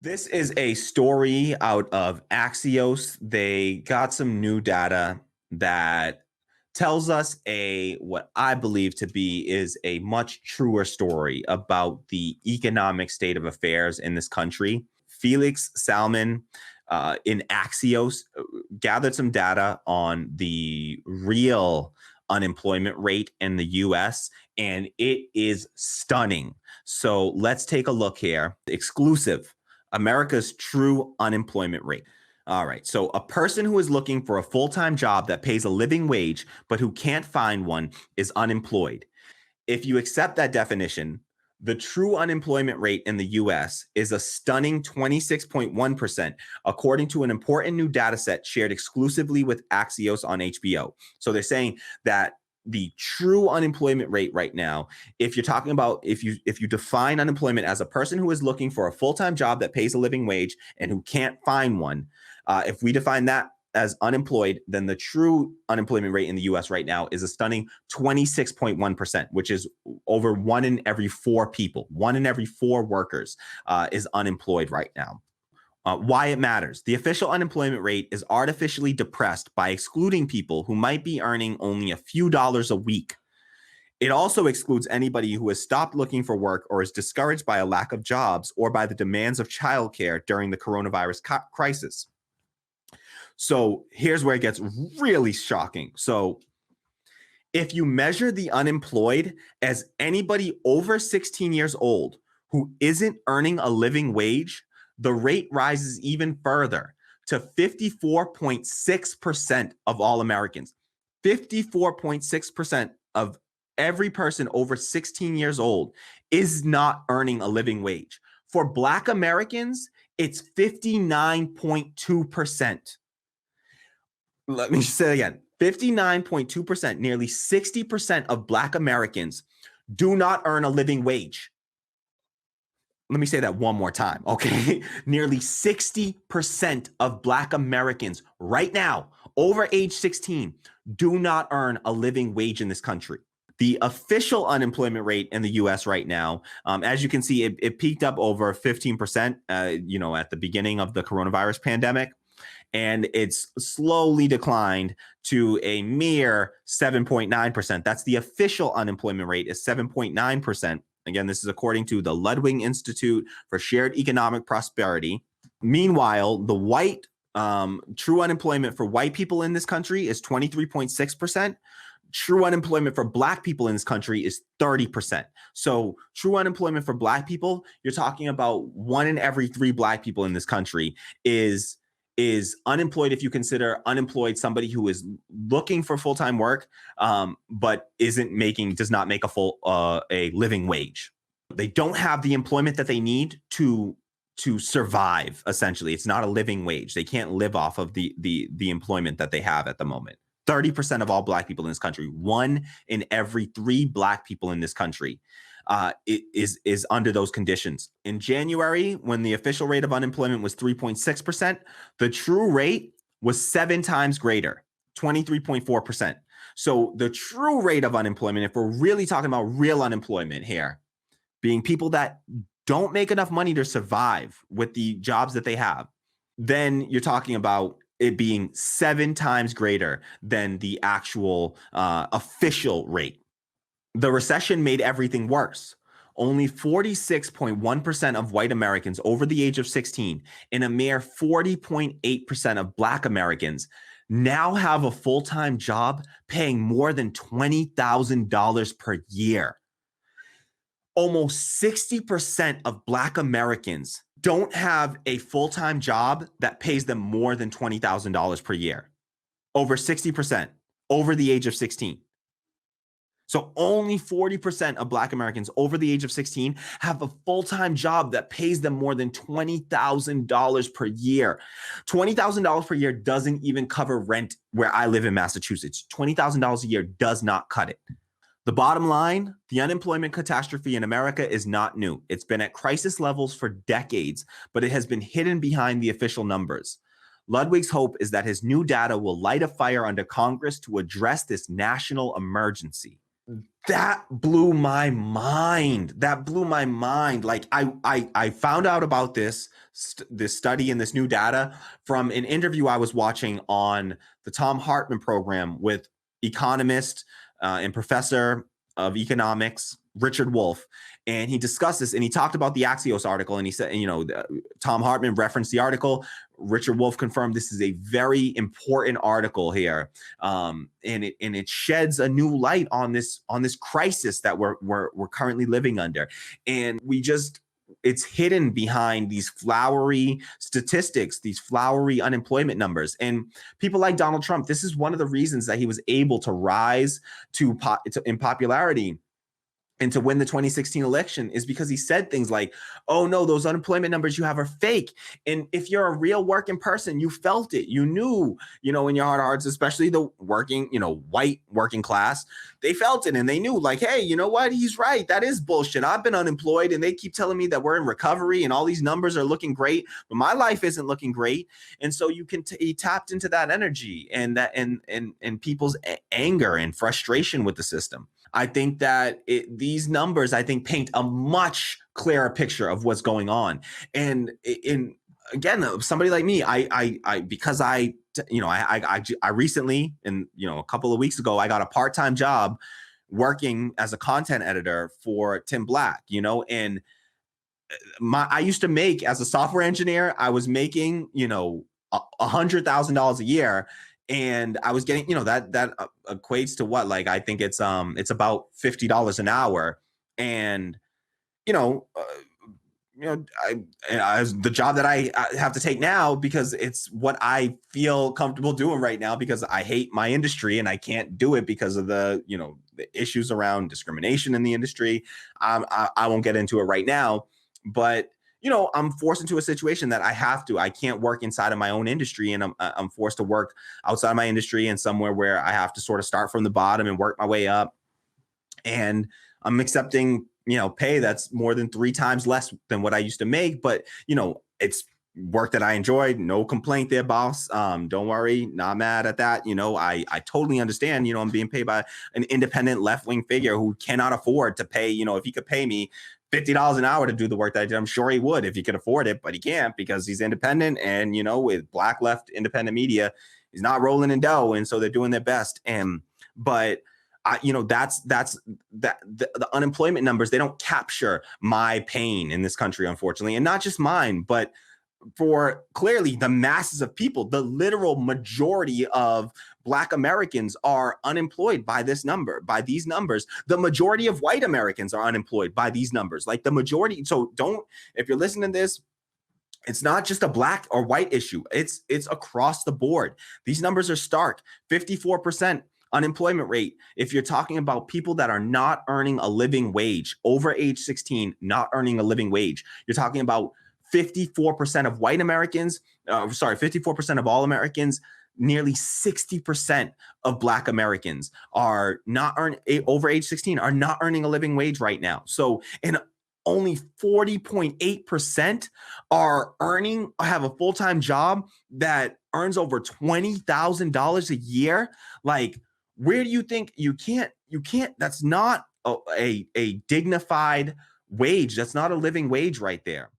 This is a story out of Axios. They got some new data that tells us a what I believe to be is a much truer story about the economic state of affairs in this country. Felix Salmon in Axios gathered some data on the real unemployment rate in the US, and it is stunning. So let's take a look here. Exclusive America's true unemployment rate. All right. So a person who is looking for a full-time job that pays a living wage, but who can't find one is unemployed. If you accept that definition, the true unemployment rate in the US is a stunning 26.1%, according to an important new data set shared exclusively with Axios on HBO. So they're saying that the true unemployment rate right now, if you're talking about if you define unemployment as a person who is looking for a full-time job that pays a living wage and who can't find one, if we define that as unemployed, then the true unemployment rate in the US right now is a stunning 26.1%, which is over one in every four people, one in every four workers is unemployed right now. Why it matters. The official unemployment rate is artificially depressed by excluding people who might be earning only a few dollars a week. It also excludes anybody who has stopped looking for work or is discouraged by a lack of jobs or by the demands of childcare during the coronavirus crisis. So here's where it gets really shocking. So if you measure the unemployed as anybody over 16 years old who isn't earning a living wage, the rate rises even further to 54.6% of all Americans. 54.6% of every person over 16 years old is not earning a living wage. For Black Americans, it's 59.2%. Let me say it again. 59.2%, nearly 60% of Black Americans do not earn a living wage. Let me say that one more time, okay? Nearly 60% of Black Americans right now, over age 16, do not earn a living wage in this country. The official unemployment rate in the US right now, as you can see, it peaked up over 15%, at the beginning of the coronavirus pandemic. And it's slowly declined to a mere 7.9%. That's the official unemployment rate is 7.9%. Again, this is according to the Ludwig Institute for Shared Economic Prosperity. Meanwhile, the white true unemployment for white people in this country is 23.6%. True unemployment for Black people in this country is 30%. So true unemployment for Black people, you're talking about one in every three Black people in this country is unemployed if you consider unemployed somebody who is looking for full-time work, but does not make a living wage. They don't have the employment that they need to survive. Essentially, it's not a living wage. They can't live off of the employment that they have at the moment. 30% of all Black people in this country, one in every three Black people in this country is under those conditions. In January, when the official rate of unemployment was 3.6%, the true rate was 7 times greater, 23.4%. So the true rate of unemployment, if we're really talking about real unemployment here, being people that don't make enough money to survive with the jobs that they have, then you're talking about it being 7 times greater than the actual official rate. The recession made everything worse. Only 46.1% of white Americans over the age of 16 and a mere 40.8% of Black Americans now have a full-time job paying more than $20,000 per year. Almost 60% of Black Americans don't have a full-time job that pays them more than $20,000 per year. Over 60% over the age of 16. So only 40% of Black Americans over the age of 16 have a full-time job that pays them more than $20,000 per year. $20,000 per year doesn't even cover rent where I live in Massachusetts. $20,000 a year does not cut it. The bottom line, the unemployment catastrophe in America is not new. It's been at crisis levels for decades, but it has been hidden behind the official numbers. Ludwig's hope is that his new data will light a fire under Congress to address this national emergency. That blew my mind. That blew my mind. Like I found out about this study and this new data from an interview I was watching on the Tom Hartman program with economist and professor of economics Richard Wolff, and he discussed this and he talked about the Axios article, and he said, Tom Hartman referenced the article. Richard Wolff confirmed this is a very important article here, and it sheds a new light on this crisis that we're currently living under, and it's hidden behind these flowery statistics, these flowery unemployment numbers, and people like Donald Trump. This is one of the reasons that he was able to rise in popularity and to win the 2016 election, is because he said things like, oh no, those unemployment numbers you have are fake. And if you're a real working person, you felt it. You knew, in your heart of hearts, especially the working, white working class, they felt it and they knew, like, hey, you know what? He's right. That is bullshit. I've been unemployed and they keep telling me that we're in recovery and all these numbers are looking great, but my life isn't looking great. And so he tapped into that energy and that and people's anger and frustration with the system. I think that these numbers, I think, paint a much clearer picture of what's going on. And again, somebody like me, because I recently, and a couple of weeks ago, I got a part-time job working as a content editor for Tim Black. And I used to make, as a software engineer, I was making $100,000 a year. And I was getting, that equates to what? Like, I think it's about $50 an hour. And, as the job that I have to take now, because it's what I feel comfortable doing right now, because I hate my industry and I can't do it because of the issues around discrimination in the industry. I won't get into it right now, but I'm forced into a situation that I can't work inside of my own industry, and I'm forced to work outside my industry and somewhere where I have to sort of start from the bottom and work my way up. And I'm accepting, pay that's more than 3 times less than what I used to make. But, it's work that I enjoyed. No complaint there, boss. Don't worry. Not mad at that. I totally understand, I'm being paid by an independent left-wing figure who cannot afford to pay, if he could pay me $50 an hour to do the work that I did, I'm sure he would if he could afford it, but he can't because he's independent. And, with black left independent media, he's not rolling in dough. And so they're doing their best. But the unemployment numbers, they don't capture my pain in this country, unfortunately. And not just mine, but for clearly the masses of people. The literal majority of Black Americans are unemployed by these numbers. The majority of white Americans are unemployed by these numbers. Like the majority. So if you're listening to this, it's not just a black or white issue. It's across the board. These numbers are stark. 54% unemployment rate. If you're talking about people that are not earning a living wage, over age 16, not earning a living wage, you're talking about 54% of white Americans, 54% of all Americans, nearly 60% of Black Americans are not over age 16, are not earning a living wage right now. So, and only 40.8% have a full-time job that earns over $20,000 a year. Like, where do you think you can't, that's not a dignified wage. That's not a living wage right there.